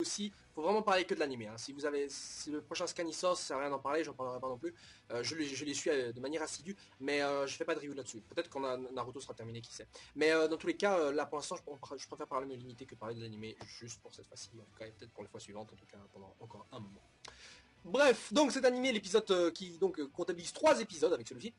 aussi, faut vraiment parler que de l'animé. Hein. Si le prochain scan il sort, ça sert à rien d'en parler, j'en parlerai pas non plus. Je les suis de manière assidue, mais je fais pas de review là-dessus. Peut-être quand Naruto sera terminé, qui sait. Mais dans tous les cas, là pour l'instant, je préfère parler de l'unité que parler de l'animé, juste pour cette fois-ci, en tout cas, et peut-être pour les fois suivantes, en tout cas pendant encore un moment. Bref, donc cet animé, l'épisode qui donc comptabilise 3 épisodes avec celui-ci.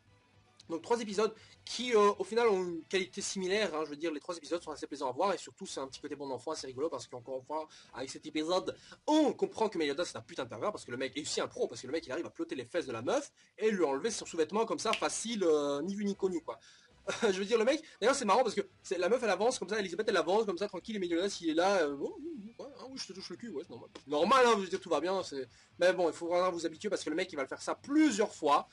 Donc 3 épisodes qui au final ont une qualité similaire, hein, je veux dire les 3 épisodes sont assez plaisants à voir et surtout c'est un petit côté bon enfant assez rigolo parce qu'encore une fois avec cet épisode on comprend que Meliodas c'est un putain de pervers parce que le mec est aussi un pro parce que le mec il arrive à plotter les fesses de la meuf et lui enlever son sous-vêtement comme ça facile ni vu ni connu quoi. Je veux dire le mec, d'ailleurs c'est marrant parce que la meuf elle avance comme ça, Elisabeth elle avance comme ça tranquille et Meliodas il est là, oui je te touche le cul, ouais c'est normal. Normal hein, je veux dire tout va bien, mais bon il faut vraiment vous habituer parce que le mec il va le faire ça plusieurs fois.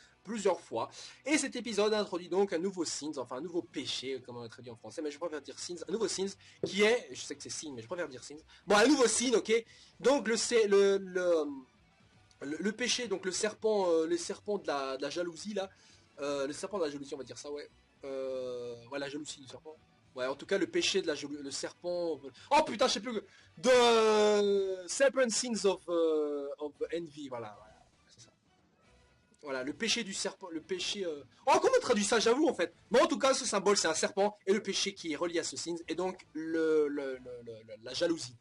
Et cet épisode introduit donc un nouveau sins, enfin un nouveau péché, comme on a traduit en français, mais je préfère dire sins, un nouveau sins, qui est, je sais que c'est sin, mais je préfère dire sins. Bon, un nouveau sin, ok. Donc le péché, donc le serpent de la jalousie là, le serpent de la jalousie, on va dire ça, ouais. La jalousie du serpent. Ouais, en tout cas, le péché de la jalousie, le serpent. Oh putain, je sais plus. The Serpent Sins of Envy, voilà. C'est ça. Voilà, le péché du serpent, le péché... Oh, comment on traduit ça, j'avoue, en fait. Mais en tout cas, ce symbole, c'est un serpent, et le péché qui est relié à ce signe, et donc la jalousie.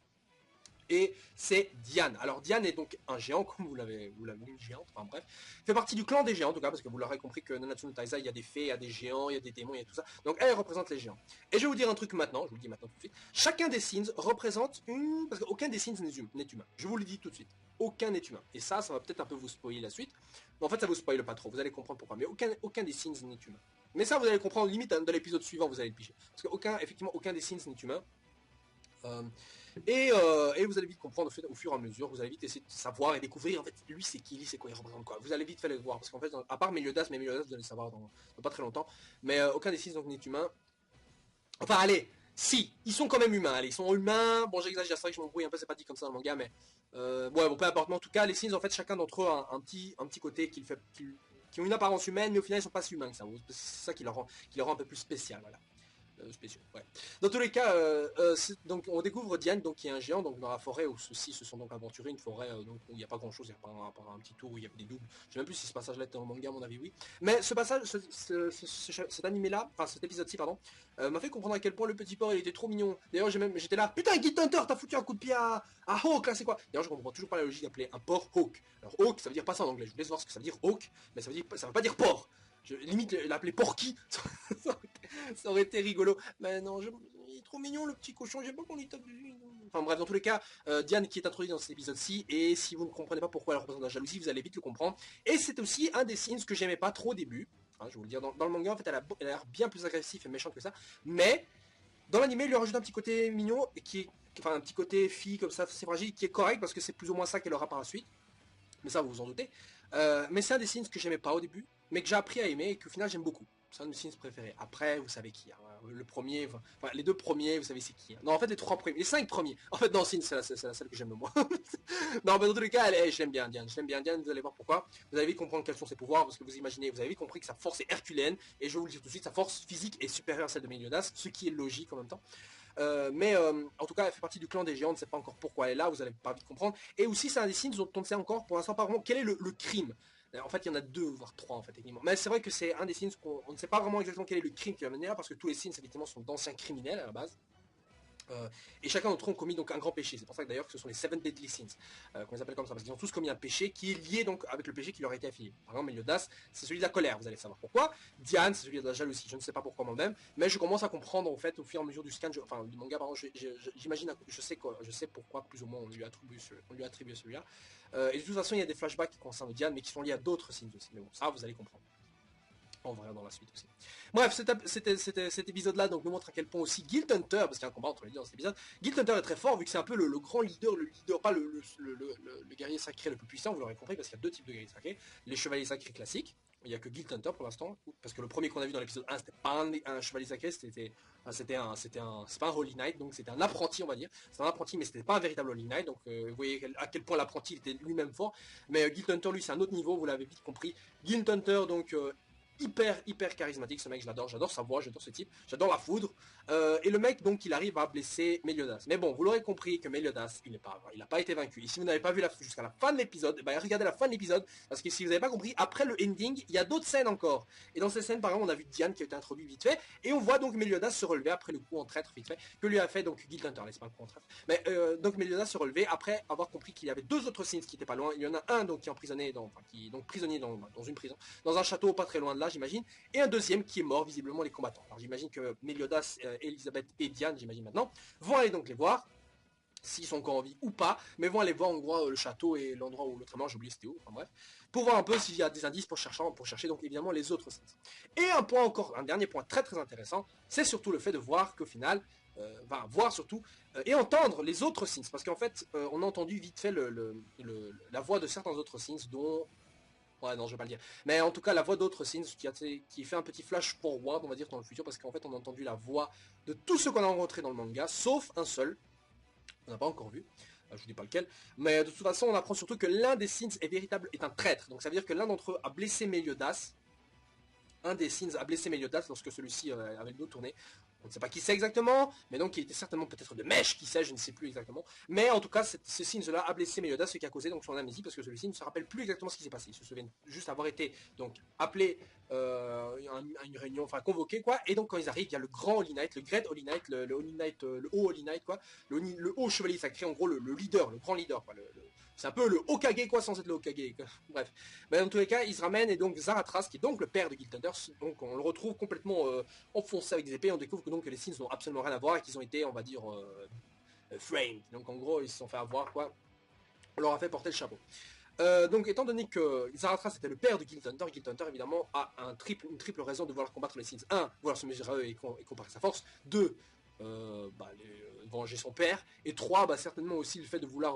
Et c'est Diane. Alors Diane est donc un géant, comme vous l'avez vu, une géante, enfin bref. Fait partie du clan des géants, en tout cas, parce que vous l'aurez compris que Nanatsu no Taizai, il y a des fées, il y a des géants, il y a des démons, il y a tout ça. Donc elle représente les géants. Et je vais vous dire un truc maintenant, je vous le dis maintenant tout de suite. Chacun des signes représente une... Parce qu'aucun des signes n'est humain. Je vous le dis tout de suite. Aucun n'est humain. Et ça va peut-être un peu vous spoiler la suite. Mais en fait, ça vous spoile pas trop, vous allez comprendre pourquoi. Mais aucun des signes n'est humain. Mais ça, vous allez comprendre, limite, dans l'épisode suivant, vous allez le piger. Parce qu'effectivement, aucun des signes n'est humain. Et vous allez vite comprendre au fur et à mesure, vous allez vite essayer de savoir et découvrir en fait lui c'est qui, lui c'est quoi, il représente quoi. Vous allez vite faire le voir parce qu'en fait à part Meliodas, mais Meliodas vous allez le savoir dans pas très longtemps, mais aucun des six donc n'est humain. Enfin allez, si, ils sont quand même humains, allez, ils sont humains, bon j'exagère, c'est vrai que je m'embrouille un peu, c'est pas dit comme ça dans le manga, mais ouais bon peu importe, mais en tout cas les signes en fait chacun d'entre eux a un petit côté qui ont une apparence humaine, mais au final ils sont pas si humains que ça, c'est ça qui leur rend un peu plus spécial, voilà. Spéciaux, ouais. Dans tous les cas, donc on découvre Diane, donc qui est un géant, donc dans la forêt où ceux-ci se sont donc aventurés, une forêt donc où il n'y a pas grand-chose, il n'y a pas un petit tour où il y a des doubles. Je sais même plus si ce passage-là était en manga, à mon avis, oui. Mais ce passage, cet animé-là, enfin cet épisode-ci, pardon, m'a fait comprendre à quel point le petit porc il était trop mignon. D'ailleurs, j'étais là, putain, Guild Hunter, t'as foutu un coup de pied à Hawk, là, c'est quoi? D'ailleurs, je comprends toujours pas la logique d'appeler un porc Hawk. Alors Hawk, ça veut dire pas ça en anglais. Je vous laisse voir ce que ça veut dire Hawk, mais ça veut pas dire porc. Limite l'appeler Porky, ça aurait été rigolo. Mais non, il est trop mignon le petit cochon, j'aime pas qu'on lui tape dessus. Enfin bref, dans tous les cas, Diane qui est introduite dans cet épisode-ci, et si vous ne comprenez pas pourquoi elle représente la jalousie, vous allez vite le comprendre. Et c'est aussi un des signes que j'aimais pas trop au début. Hein, je vais vous le dire, dans le manga en fait elle a l'air bien plus agressif et méchante que ça. Mais dans l'animé, il lui rajoute un petit côté mignon, enfin un petit côté fille comme ça, c'est fragile, qui est correct parce que c'est plus ou moins ça qu'elle aura par la suite. Mais ça vous vous en doutez. Mais c'est un des signes que j'aimais pas au début, mais que j'ai appris à aimer et qu'au final j'aime beaucoup. C'est un de mes signes préférés. Après, vous savez qui. Hein. Le premier, enfin les 2 premiers, vous savez c'est qui. Hein. Non, en fait les 3 premiers, les 5 premiers. En fait non, Sin c'est la celle que j'aime le moins. Non, mais dans tous les cas, je l'aime bien Diane. Je l'aime bien Diane. Vous allez voir pourquoi. Vous allez vite comprendre quels sont ses pouvoirs parce que vous avez vite compris que sa force est herculéenne et je vais vous le dire tout de suite, sa force physique est supérieure à celle de Meliodas, ce qui est logique en même temps. Mais en tout cas, elle fait partie du clan des géants, on ne sait pas encore pourquoi elle est là, vous allez pas vite comprendre. Et aussi, c'est un des signes dont on ne sait encore pour l'instant pas vraiment quel est le crime. En fait, il y en a 2, voire 3 en fait, techniquement. Mais c'est vrai que c'est un des signes qu'on ne sait pas vraiment exactement quel est le crime qui va mener là, parce que tous les signes, effectivement, sont d'anciens criminels à la base. Et chacun d'entre eux ont commis donc un grand péché. C'est pour ça que d'ailleurs que ce sont les 7 Deadly Sins, qu'on les appelle comme ça, parce qu'ils ont tous commis un péché qui est lié donc avec le péché qui leur a été affilié. Par exemple, Meliodas, c'est celui de la colère, vous allez savoir pourquoi. Diane, c'est celui de la jalousie, je ne sais pas pourquoi moi-même, mais je commence à comprendre en fait au fur et à mesure du scan, enfin du manga, pardon, j'imagine, je sais pourquoi plus ou moins on lui attribue celui-là. Et de toute façon, il y a des flashbacks qui concernent Diane, mais qui sont liés à d'autres signes aussi. Mais bon, ça vous allez comprendre. On verra dans la suite aussi. Bref, cet épisode-là donc nous montre à quel point aussi Guild Hunter, parce qu'il y a un combat entre les deux dans cet épisode, Guild Hunter est très fort vu que c'est un peu le grand leader, pas le guerrier sacré le plus puissant, vous l'aurez compris, parce qu'il y a 2 types de guerriers sacrés. Les chevaliers sacrés classiques, il n'y a que Guild Hunter pour l'instant, parce que le premier qu'on a vu dans l'épisode 1, c'était pas un chevalier sacré, c'est pas un Holy Knight, donc c'était un apprenti, on va dire. C'est un apprenti, mais c'était pas un véritable Holy Knight, donc vous voyez à quel point l'apprenti était lui-même fort. Mais Guild Hunter, lui, c'est un autre niveau, vous l'avez vite compris. Guild Hunter, donc hyper charismatique, ce mec, je l'adore, j'adore sa voix, j'adore ce type, j'adore la foudre. Et le mec, donc, il arrive à blesser Meliodas. Mais bon, vous l'aurez compris que Meliodas, il n'a pas été vaincu. Et si vous n'avez pas vu jusqu'à la fin de l'épisode, bah, regardez la fin de l'épisode, parce que si vous n'avez pas compris, après le ending, il y a d'autres scènes encore. Et dans ces scènes, par exemple, on a vu Diane qui a été introduite vite fait, et on voit donc Meliodas se relever après le coup en traître vite fait, que lui a fait donc Guild Hunter, n'est-ce pas, un coup en traître. Mais donc Meliodas se relever après avoir compris qu'il y avait deux autres Sins qui étaient pas loin. Il y en a un donc qui est emprisonné, qui est donc prisonnier dans une prison, dans un château pas très loin de là, j'imagine, et un deuxième qui est mort, visiblement les combattants. Alors j'imagine que Meliodas, Elisabeth et Diane, j'imagine maintenant, vont aller donc les voir, s'ils sont encore en vie ou pas, mais vont aller voir en gros le château et l'endroit où l'autre mort, j'ai oublié c'était où, enfin bref, pour voir un peu s'il y a des indices pour chercher donc évidemment les autres Sins. Et un dernier point très intéressant, c'est surtout le fait de voir qu'au final, voir surtout, et entendre les autres Sins, parce qu'en fait, on a entendu vite fait la voix de certains autres Sins, dont... Ouais, non, je vais pas le dire. Mais en tout cas, la voix d'autres Sins qui fait un petit flash forward, on va dire, dans le futur, parce qu'en fait, on a entendu la voix de tous ceux qu'on a rencontrés dans le manga, sauf un seul. On n'a pas encore vu. Je vous dis pas lequel. Mais de toute façon, on apprend surtout que l'un des Sins est un traître. Donc ça veut dire que l'un d'entre eux a blessé Meliodas. Un des Sins a blessé Meliodas lorsque celui-ci avait le dos tourné. On ne sait pas qui c'est exactement, mais donc il était certainement peut-être de Mèche, qui sait, je ne sais plus exactement. Mais en tout cas, ce Sins-là a blessé Meliodas, ce qui a causé donc son amnésie, parce que celui-ci ne se rappelle plus exactement ce qui s'est passé. Il se souvient juste avoir été donc appelé à une réunion, enfin convoqué quoi. Et donc quand ils arrivent, il y a le grand Holy Knight, le Great Holy Knight, le Holy Knight, le haut Holy Knight quoi, le haut chevalier sacré, en gros le leader, le grand leader quoi. C'est un peu le Hokage quoi, sans être le Hokage. Bref. Mais dans tous les cas, ils se ramènent et donc Zaratras, qui est donc le père de Guild Thunder, donc on le retrouve complètement enfoncé avec des épées. On découvre que donc les Sins n'ont absolument rien à voir et qu'ils ont été, on va dire, framed. Donc en gros, ils se sont fait avoir quoi. On leur a fait porter le chapeau. Donc étant donné que Zaratras était le père de Guild Hunter évidemment a une triple raison de vouloir combattre les Sins. 1. Vouloir se mesurer à eux et comparer sa force. 2. Venger son père. Et 3. Certainement aussi le fait de vouloir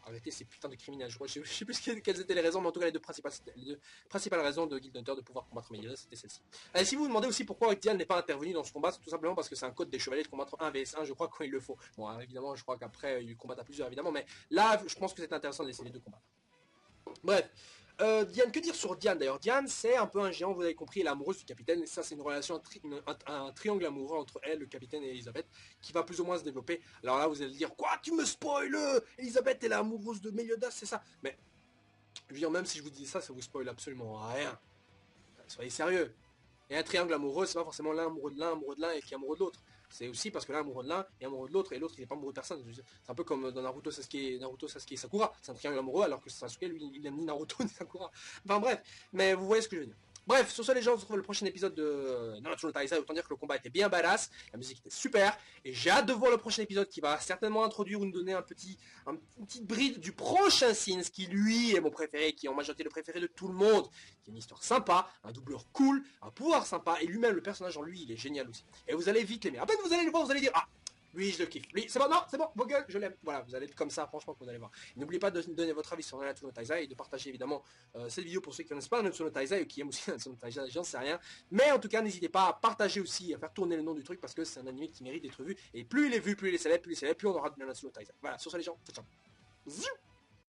arrêter ces putains de criminels. Je sais plus quelles étaient les raisons, mais en tout cas les deux principales raisons de Guild Hunter de pouvoir combattre Meliodas, c'était celle-ci. Si vous vous demandez aussi pourquoi Diane n'est pas intervenu dans ce combat, c'est tout simplement parce que c'est un code des chevaliers de combattre 1 vs 1, je crois, quand il le faut. Bon, évidemment, je crois qu'après il combat à plusieurs évidemment, mais là je pense que c'est intéressant de laisser les deux combattre. Bref, Diane, que dire sur Diane d'ailleurs? Diane, c'est un peu un géant, vous avez compris, elle est amoureuse du capitaine, et ça c'est une relation, un triangle amoureux entre elle, le capitaine et Elisabeth, qui va plus ou moins se développer. Alors là, vous allez dire, quoi, tu me spoil? Elisabeth, elle est amoureuse de Meliodas, c'est ça? Mais, je veux dire, même si je vous dis ça, ça vous spoil absolument rien. Soyez sérieux. Et un triangle amoureux, c'est pas forcément l'un amoureux de l'un et qui est amoureux de l'autre. C'est aussi parce que l'un est amoureux de l'un et amoureux de l'autre, et l'autre il n'est pas amoureux de personne. C'est un peu comme dans Naruto, Sasuke et Sakura. C'est un triangle amoureux alors que Sasuke lui il n'aime ni Naruto ni Sakura. Enfin bref, mais vous voyez ce que je veux dire. Bref, sur ce les gens, on se retrouve le prochain épisode de Nanatsu no Taizai. Autant dire que le combat était bien badass, la musique était super, et j'ai hâte de voir le prochain épisode qui va certainement introduire ou nous donner une petite bride du prochain Sins qui lui est mon préféré, qui est en majorité le préféré de tout le monde, qui a une histoire sympa, un doubleur cool, un pouvoir sympa, et lui-même le personnage en lui il est génial aussi. Et vous allez vite l'aimer. À peine vous allez le voir, vous allez dire ah, lui je le kiffe, lui c'est bon, non c'est bon, vos gueules, je l'aime. Voilà, vous allez être comme ça, franchement, vous allez voir. N'oubliez pas de donner votre avis sur Nanatsu no Taizai et de partager évidemment cette vidéo pour ceux qui ne connaissent pas Nanatsu no Taizai ou qui aiment aussi Nanatsu no Taizai, j'en sais rien. Mais en tout cas, n'hésitez pas à partager aussi, à faire tourner le nom du truc parce que c'est un anime qui mérite d'être vu. Et plus il est vu, plus il est célèbre, plus on aura de Nanatsu no Taizai. Voilà, sur ça les gens, ciao.